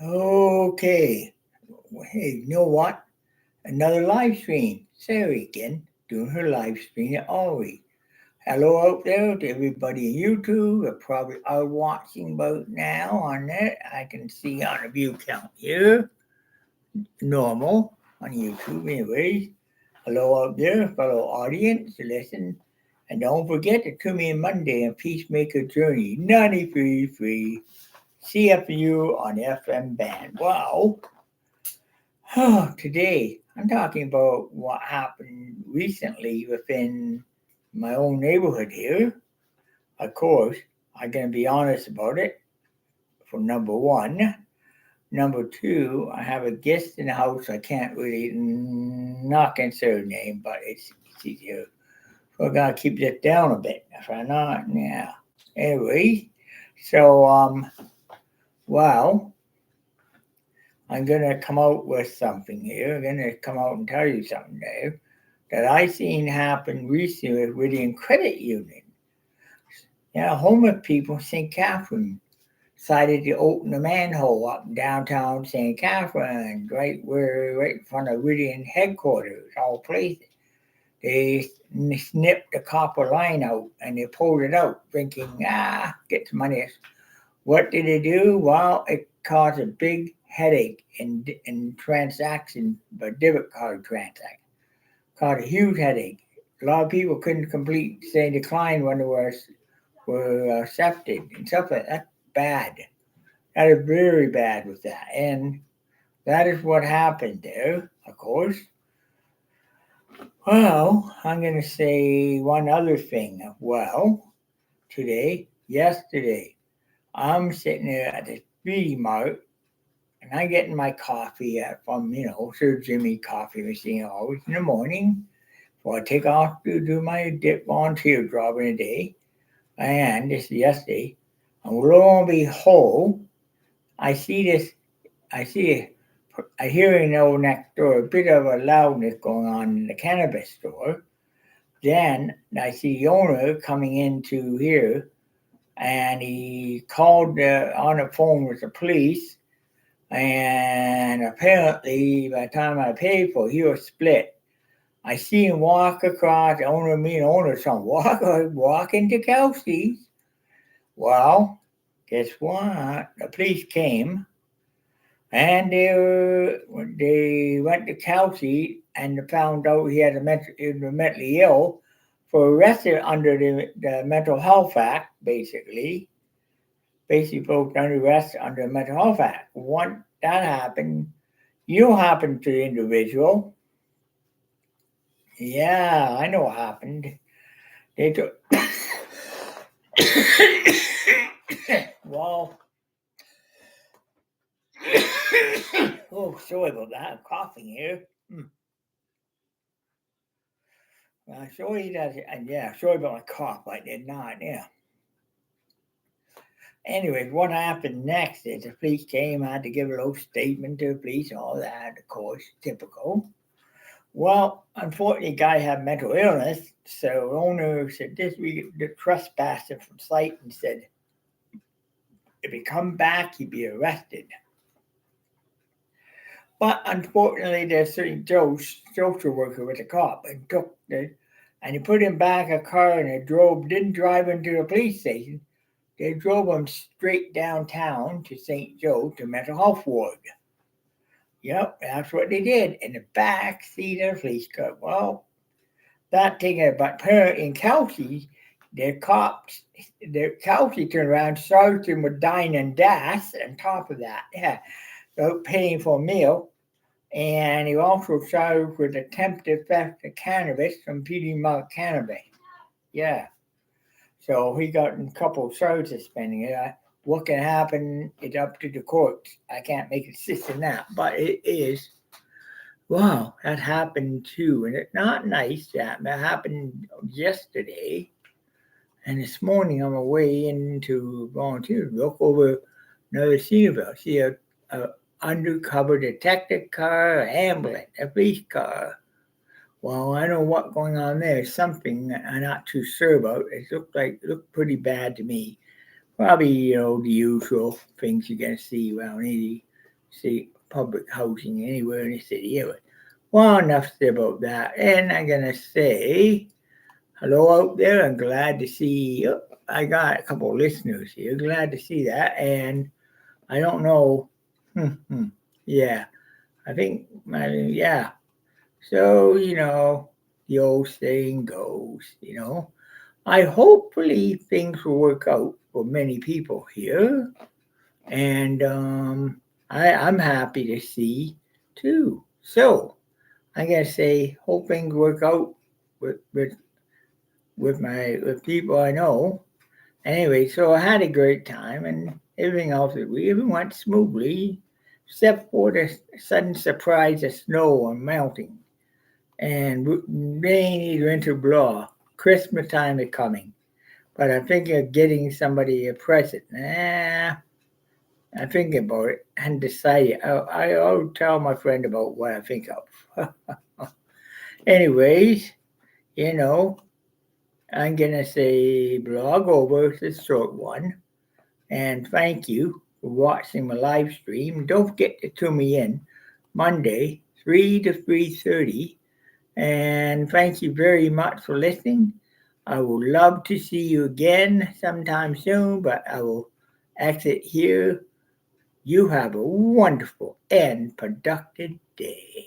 Okay. Hey, you know what? Another live stream. Sarah again, doing her live stream at Ori. Hello out there to everybody in YouTube. They're probably are watching both now on there. I can see on a view count here. Normal on YouTube, anyways. Hello out there, fellow audience. Listen. And don't forget to tune in Monday on Peacemaker Journey 93.3 CFU on FM band. Wow. Today, I'm talking about what happened recently within my own neighborhood here. Of course, I'm going to be honest about it for number one. Number two, I have a guest in the house. I can't really not consider her name, but it's easier. So I gotta keep this down a bit. If I not, yeah. Anyway, so well, I'm gonna come out with something here. I'm gonna come out and tell you something there that I seen happen recently with the Credit Union. Yeah, homeless people in St. Catherine decided to open a manhole up in downtown St. Catherine, right in front of Whittier headquarters, all places. They snipped the copper line out and they pulled it out, thinking, get the money. What did they do? Well, it caused a big headache in transaction, but debit card transaction. Caused a huge headache. A lot of people couldn't complete, say, decline when they were accepted and stuff like that. That's bad. That is very bad with that. And that is what happened there, of course. Well, I'm going to say one other thing. Well, yesterday, I'm sitting there at the Speedy Mart and I'm getting my coffee from, Sir Jimmy coffee machine always in the morning before I take off to do my volunteer job in a day. And this is yesterday. And lo and behold, I see this, I hear next door a bit of a loudness going on in the cannabis store. Then I see the owner coming into here and he called on the phone with the police. And apparently, by the time I paid for it, he was split. I see him walk across, the owner, me and the owner, son, walk into Kelsey's. Well, guess what? The police came and they went to Kelsey and found out he was mentally ill, for arrested under the Mental Health Act, basically. Basically, folks under arrest under the Mental Health Act. Once that happened, you know what happened to the individual. Yeah, I know what happened. They took. Well, oh, sorry about that. I'm coughing here. Sorry that, yeah, sorry about my cough. I did not, yeah. Anyways, what happened next is the police came. I had to give a little statement to the police, all that, of course, typical. Well, unfortunately, the guy had mental illness, so the owner said this week the trespasser from site and said if he come back, he'd be arrested. But unfortunately, there's certain social worker with a cop and he put him back a car and didn't drive him to the police station. They drove him straight downtown to St. Joe to mental health ward. Yep, that's what they did in the back seat of the police car. Well, that thing, but apparently in Kelsey, Kelsey turned around, charged him with dying and death on top of that. Yeah, without paying for a meal. And he also charged with attempted theft of cannabis from PD Mart Cannabis. Yeah. So he got a couple of charges spending it. What can happen is up to the courts. I can't make a decision that, but it is. Wow, that happened too, and it's not nice that happened yesterday. And this morning on my way into volunteer, look over another scene. See a undercover detective car, an ambulance, a police car. Well, I don't know what's going on there. Something I'm not too sure about. It looked pretty bad to me. Probably, the usual things you're going to see around any see public housing anywhere in the city. Anyway, well, enough said about that. And I'm gonna say hello out there. I'm glad to see. Oh, I got a couple of listeners here. Glad to see that. And I don't know. Yeah, I think. Yeah. So the old saying goes. I hopefully things will work out for many people here, and I'm happy to see too. So I gotta say, hope things work out with with with people I know. Anyway, so I had a great time, and everything else everything went smoothly, except for the sudden surprise of snow and melting, and rainy winter blah. Christmas time is coming, but I'm thinking of getting somebody a present. I'm thinking about it and decided. I'll tell my friend about what I think of. Anyways, you know, I'm gonna say blog over the short one, and thank you for watching my live stream. Don't forget to tune me in Monday, 3 to 3:30, and thank you very much for listening. I would love to see you again sometime soon, but I will exit here. You have a wonderful and productive day.